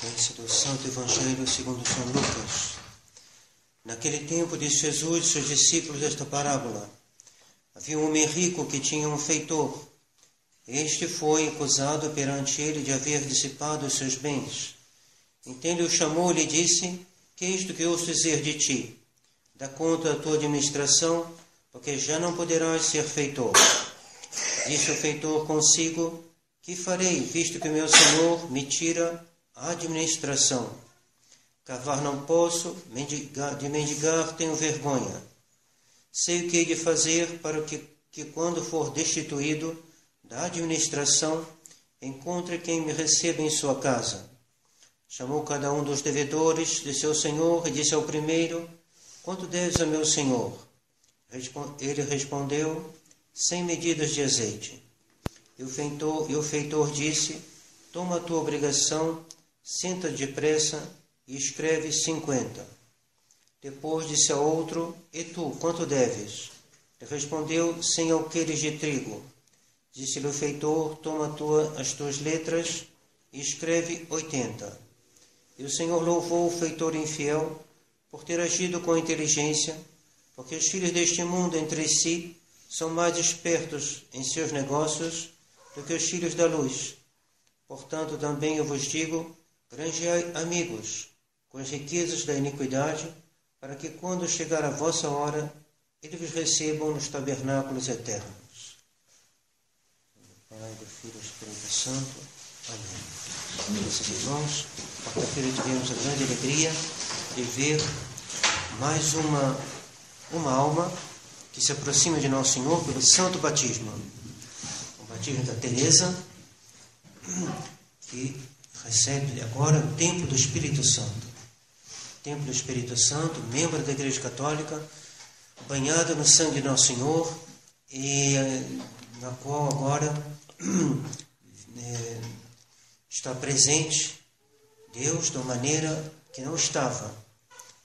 Sequência do Santo Evangelho segundo São Lucas. Naquele tempo disse Jesus aos seus discípulos esta parábola. Havia um homem rico que tinha um feitor. Este foi acusado perante ele de haver dissipado os seus bens. Então ele o chamou e lhe disse: que é isto que ouço dizer de ti? Dá conta da tua administração, porque já não poderás ser feitor. Disse o feitor consigo: que farei, visto que o meu Senhor me tira a administração? Cavar não posso, de mendigar tenho vergonha. Sei o que hei de fazer para que quando for destituído da administração, encontre quem me receba em sua casa. Chamou cada um dos devedores de seu senhor e disse ao primeiro: quanto deves a meu senhor? Ele respondeu: 100 medidas de azeite. E o feitor disse: toma a tua obrigação, senta depressa e escreve 50. Depois disse a outro: e tu, quanto deves? Ele respondeu: 100 alqueires de trigo. Disse-lhe o feitor: toma as tuas letras e escreve 80. E o Senhor louvou o feitor infiel por ter agido com inteligência, porque os filhos deste mundo entre si são mais espertos em seus negócios do que os filhos da luz. Portanto, também eu vos digo: granjeai amigos com as riquezas da iniquidade, para que quando chegar a vossa hora, eles vos recebam nos tabernáculos eternos. Do Pai, do Filho e do Espírito Santo. Amém. Meus irmãos, quarta-feira tivemos a grande alegria de ver mais uma alma que se aproxima de Nosso Senhor pelo santo batismo. O batismo da Teresa, que recebe agora o templo do Espírito Santo. O templo do Espírito Santo, membro da Igreja Católica, banhada no sangue de Nosso Senhor, e na qual agora está presente Deus de uma maneira que não estava.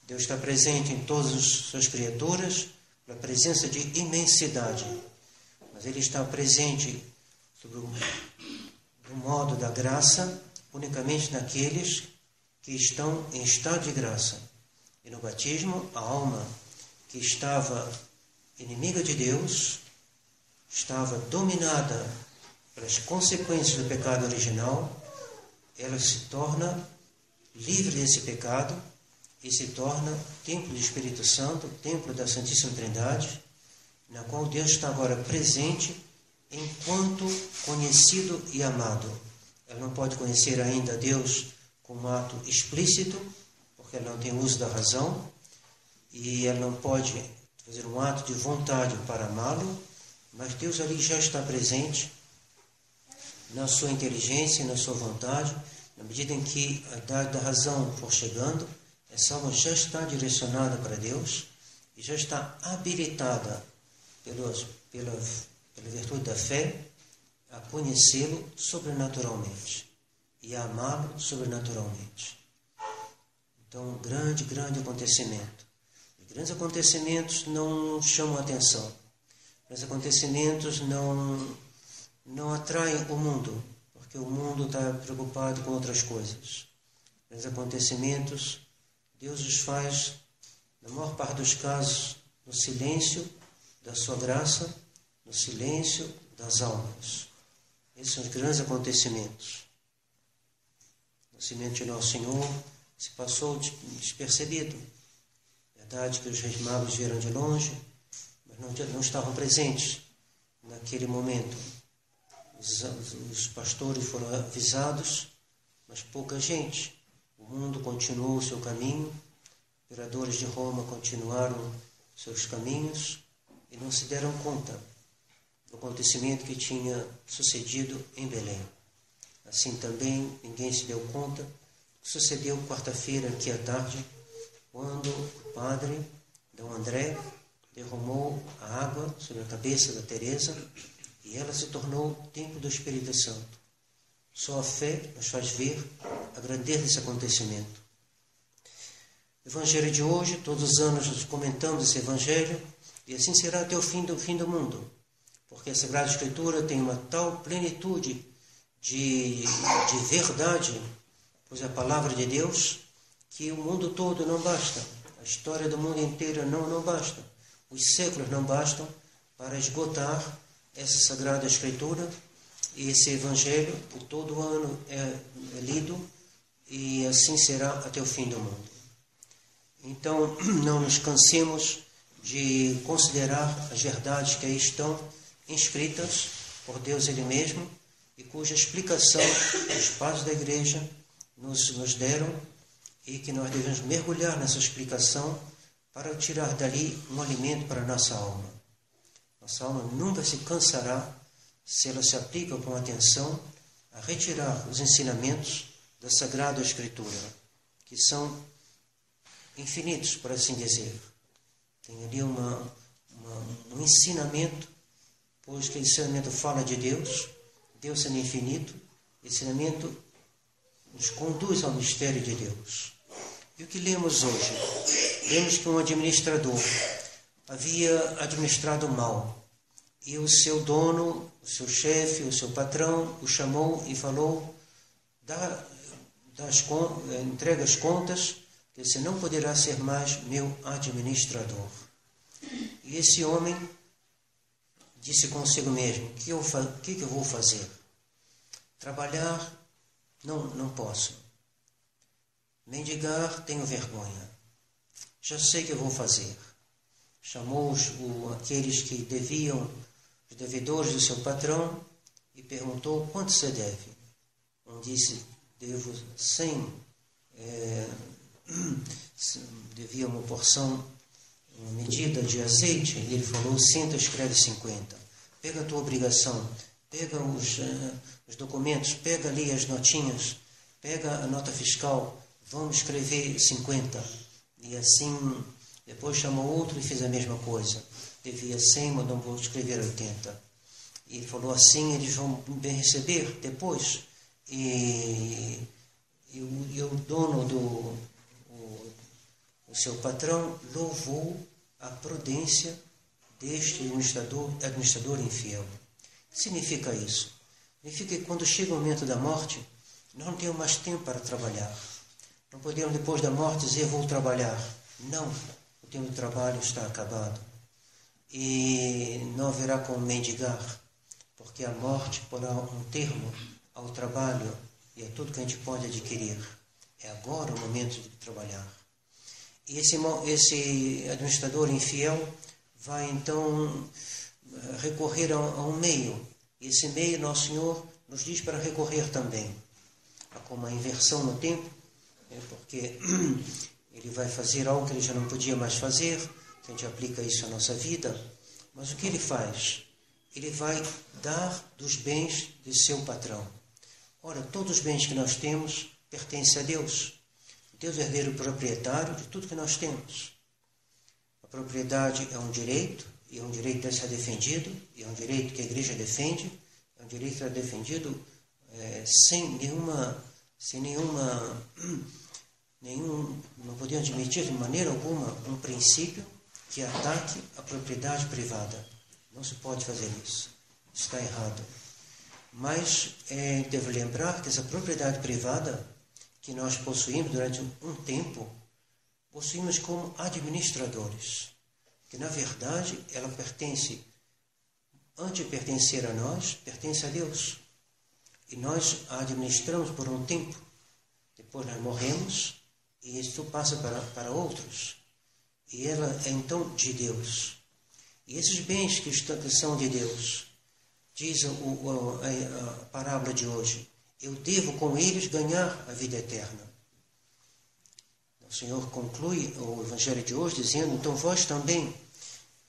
Deus está presente em todas as suas criaturas, pela presença de imensidade. Mas Ele está presente do modo da graça, unicamente naqueles que estão em estado de graça. E no batismo, a alma que estava inimiga de Deus, estava dominada pelas consequências do pecado original, ela se torna livre desse pecado e se torna templo do Espírito Santo, templo da Santíssima Trindade, na qual Deus está agora presente enquanto conhecido e amado. Ela não pode conhecer ainda Deus com um ato explícito, porque ela não tem uso da razão, e ela não pode fazer um ato de vontade para amá-lo, mas Deus ali já está presente na sua inteligência e na sua vontade. Na medida em que a idade da razão for chegando, essa alma já está direcionada para Deus e já está habilitada pela virtude da fé a conhecê-lo sobrenaturalmente e a amá-lo sobrenaturalmente. Então, um grande acontecimento. Os grandes acontecimentos não chamam a atenção. Os grandes acontecimentos não atraem o mundo, porque o mundo está preocupado com outras coisas. Os grandes acontecimentos, Deus os faz, na maior parte dos casos, no silêncio da sua graça, no silêncio das almas. Esses são os grandes acontecimentos. O nascimento de Nosso Senhor se passou despercebido. Verdade que os reis magos vieram de longe, mas não estavam presentes naquele momento. Os pastores foram avisados, mas pouca gente. O mundo continuou o seu caminho, os imperadores de Roma continuaram seus caminhos e não se deram conta do acontecimento que tinha sucedido em Belém. Assim também ninguém se deu conta do que sucedeu quarta-feira aqui à tarde, quando o padre Dom André derramou a água sobre a cabeça da Teresa e ela se tornou o templo do Espírito Santo. Só a fé nos faz ver a grandeza desse acontecimento. O Evangelho de hoje, todos os anos nós comentamos esse Evangelho, e assim será até o fim do mundo, porque a Sagrada Escritura tem uma tal plenitude de verdade, pois a palavra de Deus, que o mundo todo não basta, a história do mundo inteiro não basta, os séculos não bastam para esgotar essa Sagrada Escritura, e esse Evangelho, por todo ano é lido, e assim será até o fim do mundo. Então, não nos cansemos de considerar as verdades que aí estão inscritas por Deus Ele mesmo, e cuja explicação os padres da Igreja nos deram, e que nós devemos mergulhar nessa explicação para tirar dali um alimento para a nossa alma. Nossa alma nunca se cansará se ela se aplica com atenção a retirar os ensinamentos da Sagrada Escritura, que são infinitos, por assim dizer. Tem ali um ensinamento, pois que o ensinamento fala de Deus, Deus sendo infinito, o ensinamento nos conduz ao mistério de Deus. E o que lemos hoje? Lemos que um administrador havia administrado mal, e o seu dono, o seu chefe, o seu patrão o chamou e falou: entrega as contas, que você não poderá ser mais meu administrador. E esse homem disse consigo mesmo: o que eu vou fazer? Trabalhar? Não posso. Mendigar? Tenho vergonha. Já sei o que eu vou fazer. Chamou aqueles que deviam, os devedores do seu patrão, e perguntou: quanto você deve? Um disse: devo 100, devia uma porção, uma medida de azeite. E ele falou: 100, escreve 50. Pega a tua obrigação, pega os documentos, pega ali as notinhas, pega a nota fiscal, vamos escrever 50. E assim, depois chamou outro e fez a mesma coisa. Devia 100, mandou vou escrever 80. E ele falou: assim eles vão bem receber depois. E o dono o seu patrão louvou a prudência deste administrador infiel. O que significa isso? Significa que quando chega o momento da morte, nós não temos mais tempo para trabalhar. Não podemos, depois da morte, dizer: vou trabalhar. Não, o tempo do trabalho está acabado. E não haverá como mendigar, porque a morte porá um termo ao trabalho e a tudo que a gente pode adquirir. É agora o momento de trabalhar. E esse administrador infiel vai então recorrer a um meio. E esse meio, Nosso Senhor nos diz para recorrer também. Há como uma inversão no tempo, porque ele vai fazer algo que ele já não podia mais fazer, que a gente aplica isso à nossa vida. Mas o que ele faz? Ele vai dar dos bens de seu patrão. Ora, todos os bens que nós temos pertencem a Deus. Deus é herdeiro proprietário de tudo que nós temos. A propriedade é um direito, e é um direito a ser defendido, e é um direito que a Igreja defende, é um direito que é defendido não podemos admitir de maneira alguma um princípio que ataque a propriedade privada. Não se pode fazer isso. Está errado. Mas devo lembrar que essa propriedade privada que nós possuímos durante um tempo, possuímos como administradores. Que na verdade ela pertence, antes de pertencer a nós, pertence a Deus. E nós a administramos por um tempo. Depois nós morremos e isso passa para outros. E ela é então de Deus. E esses bens que são de Deus, diz a parábola de hoje: eu devo com eles ganhar a vida eterna. O Senhor conclui o Evangelho de hoje dizendo: então vós também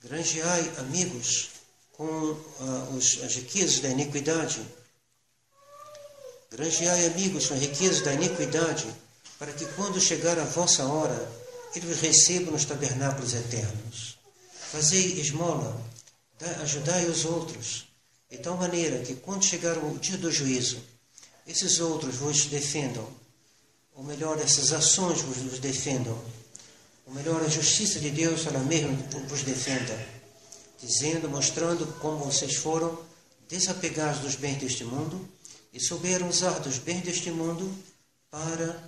granjeai amigos com as riquezas da iniquidade. Granjeai amigos com as riquezas da iniquidade, para que quando chegar a vossa hora, Ele vos receba nos tabernáculos eternos. Fazei esmola, ajudai os outros, de tal maneira que quando chegar o dia do juízo, esses outros vos defendam, ou melhor, essas ações vos defendam, ou melhor, a justiça de Deus, ela mesma vos defenda, dizendo, mostrando como vocês foram desapegados dos bens deste mundo e souberam usar dos bens deste mundo para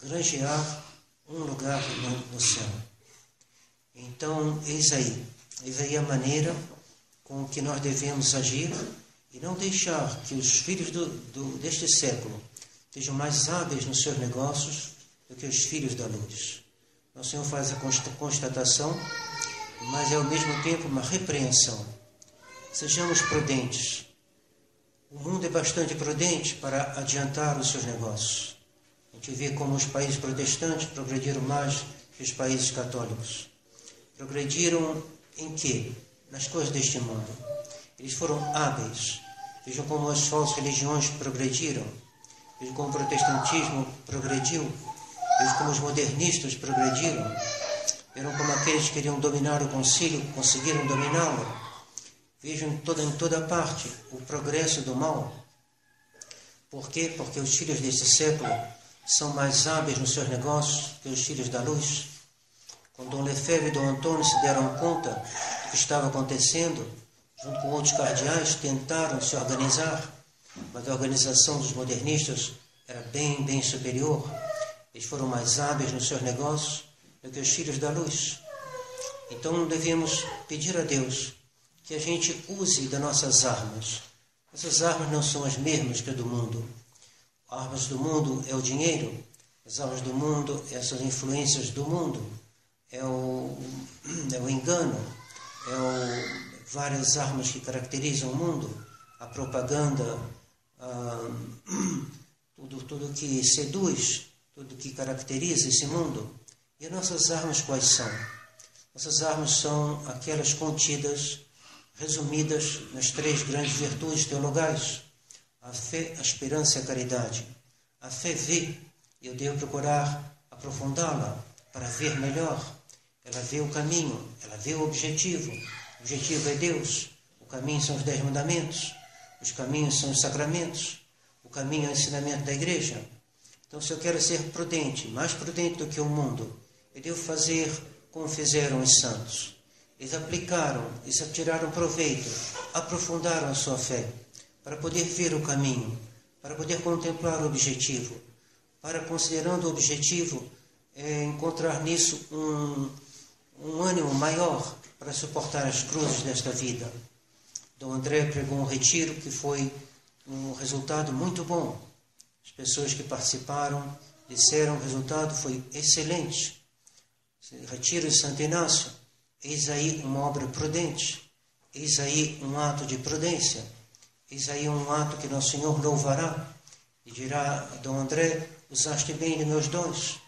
granjear um lugar no céu. Então, eis aí a maneira com que nós devemos agir e não deixar que os filhos deste século sejam mais hábeis nos seus negócios do que os filhos da luz. O Senhor faz a constatação, mas é ao mesmo tempo uma repreensão. Sejamos prudentes. O mundo é bastante prudente para adiantar os seus negócios. A gente vê como os países protestantes progrediram mais que os países católicos. Progrediram em quê? Nas coisas deste mundo. Eles foram hábeis. Vejam como as falsas religiões progrediram. Vejam como o protestantismo progrediu. Vejam como os modernistas progrediram. Vejam como aqueles que queriam dominar o concílio conseguiram dominá-lo. Vejam em toda parte o progresso do mal. Por quê? Porque os filhos deste século são mais hábeis nos seus negócios que os filhos da luz. Quando Dom Lefebvre e Dom Antônio se deram conta do que estava acontecendo, junto com outros cardeais, tentaram se organizar, mas a organização dos modernistas era bem superior. Eles foram mais hábeis nos seus negócios do que os filhos da luz. Então devemos pedir a Deus que a gente use das nossas armas. Essas armas não são as mesmas que as do mundo. As armas do mundo é o dinheiro, as armas do mundo, essas influências do mundo, é o engano, várias armas que caracterizam o mundo, a propaganda, tudo que seduz, tudo que caracteriza esse mundo. E as nossas armas quais são? Nossas armas são aquelas contidas, resumidas nas 3 grandes virtudes teologais: a fé, a esperança e a caridade. A fé vê, e eu devo procurar aprofundá-la para ver melhor. Ela vê o caminho, ela vê o objetivo. O objetivo é Deus, o caminho são os 10 mandamentos, os caminhos são os sacramentos, o caminho é o ensinamento da igreja. Então, se eu quero ser prudente, mais prudente do que o mundo, eu devo fazer como fizeram os santos. Eles aplicaram, eles tiraram proveito, aprofundaram a sua fé, para poder ver o caminho, para poder contemplar o objetivo, para, considerando o objetivo, encontrar nisso um ânimo maior para suportar as cruzes desta vida. Dom André pregou um retiro que foi um resultado muito bom. As pessoas que participaram disseram que o resultado foi excelente. Retiro de Santo Inácio, eis aí uma obra prudente, eis aí um ato de prudência, eis aí um ato que Nosso Senhor louvará e dirá a Dom André: usaste bem de meus dons,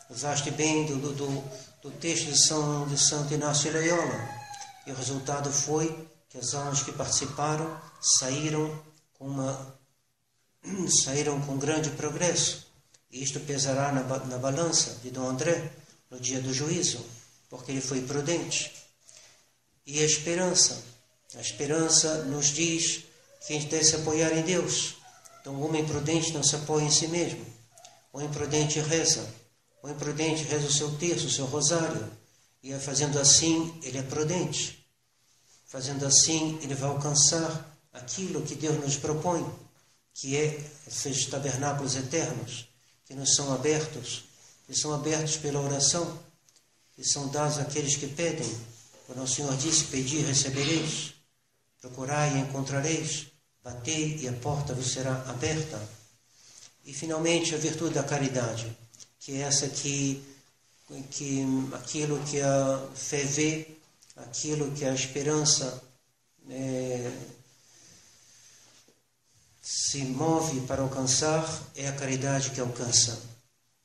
usaste bem do texto de Santo Inácio de Loyola. E o resultado foi que as almas que participaram saíram com grande progresso. E isto pesará na balança de Dom André no dia do juízo, porque ele foi prudente. E a esperança nos diz que a gente deve se apoiar em Deus. Então o homem prudente não se apoia em si mesmo. O imprudente reza. O imprudente reza o seu terço, o seu rosário. E fazendo assim, ele é prudente. Fazendo assim, ele vai alcançar aquilo que Deus nos propõe, que é esses tabernáculos eternos, que nos são abertos, que são abertos pela oração, que são dados àqueles que pedem. Quando o Senhor disse: pedi e recebereis, procurai e encontrareis, batei e a porta vos será aberta. E finalmente a virtude da caridade, que é essa que aquilo que a fé vê, aquilo que a esperança se move para alcançar, é a caridade que alcança.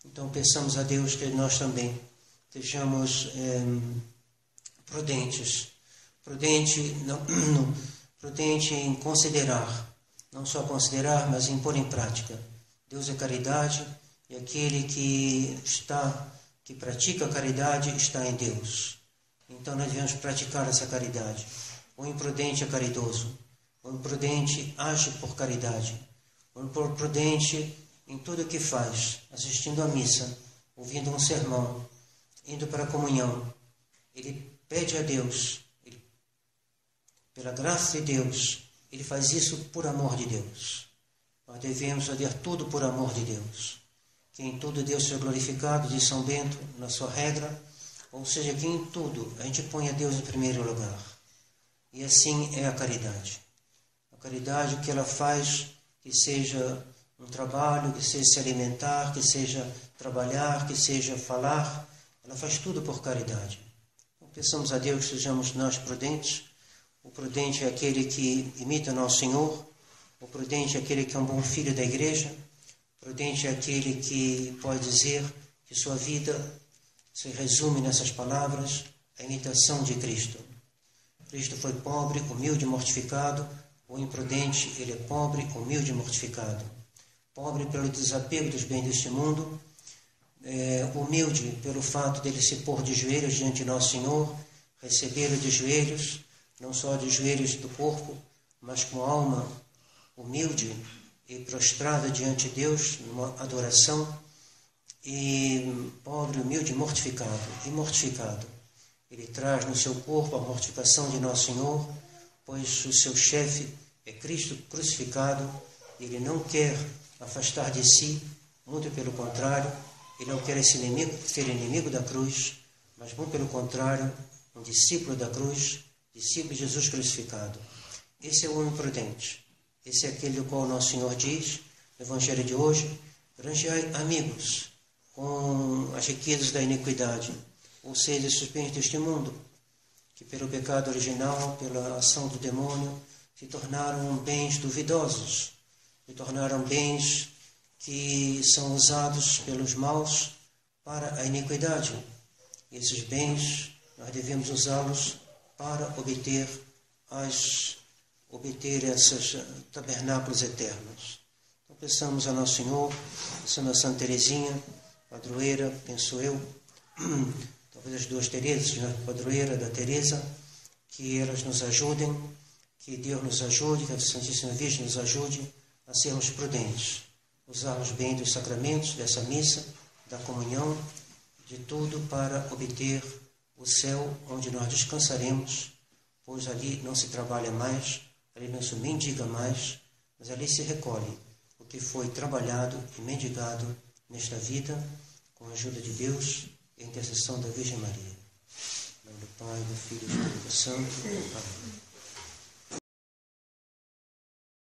Então peçamos a Deus que nós também sejamos prudentes em considerar, não só considerar, mas em pôr em prática. Deus é caridade, e aquele que pratica a caridade está em Deus. Então nós devemos praticar essa caridade. O imprudente é caridoso, o imprudente age por caridade, o imprudente em tudo o que faz, assistindo à missa, ouvindo um sermão, indo para a comunhão, ele pede a Deus, pela graça de Deus, ele faz isso por amor de Deus. Nós devemos fazer tudo por amor de Deus. que em tudo Deus seja glorificado, diz São Bento, na sua regra, ou seja, que em tudo a gente ponha Deus em primeiro lugar. E assim é a caridade. A caridade, o que ela faz, que seja um trabalho, que seja se alimentar, que seja trabalhar, que seja falar, ela faz tudo por caridade. Então, peçamos a Deus que sejamos nós prudentes. O prudente é aquele que imita nosso Senhor. O prudente é aquele que é um bom filho da igreja. O prudente é aquele que pode dizer que sua vida se resume nessas palavras, a imitação de Cristo. Cristo foi pobre, humilde e mortificado. O imprudente, ele é pobre, humilde e mortificado. Pobre pelo desapego dos bens deste mundo, humilde pelo fato dele se pôr de joelhos diante de nosso Senhor, recebê-lo de joelhos, não só de joelhos do corpo, mas com alma humilde e prostrada diante de Deus, numa adoração, e pobre, humilde e mortificado. Ele traz no seu corpo a mortificação de nosso Senhor, pois o seu chefe é Cristo crucificado. Ele não quer afastar de si, muito pelo contrário, ele não quer ser inimigo da cruz, mas muito pelo contrário, um discípulo da cruz, discípulo de Jesus crucificado. Esse é o homem prudente. Esse é aquele do qual o nosso Senhor diz, no Evangelho de hoje, granjeai amigos com as riquezas da iniquidade, ou seja, esses bens deste mundo, que pelo pecado original, pela ação do demônio, se tornaram bens duvidosos, se tornaram bens que são usados pelos maus para a iniquidade. Esses bens, nós devemos usá-los para obter esses tabernáculos eternos. Então, peçamos a Nosso Senhor, peçamos a Santa Teresinha, padroeira, penso eu, talvez as duas Teresas, a padroeira da Teresa, que elas nos ajudem, que Deus nos ajude, que a Santíssima Virgem nos ajude a sermos prudentes, usarmos bem dos sacramentos, dessa missa, da comunhão, de tudo para obter o céu onde nós descansaremos, pois ali não se trabalha mais, ali não se mendiga mais, mas ali se recolhe o que foi trabalhado e mendigado nesta vida, com a ajuda de Deus e a intercessão da Virgem Maria. Em nome do Pai, do Filho e do Espírito Santo. Amém.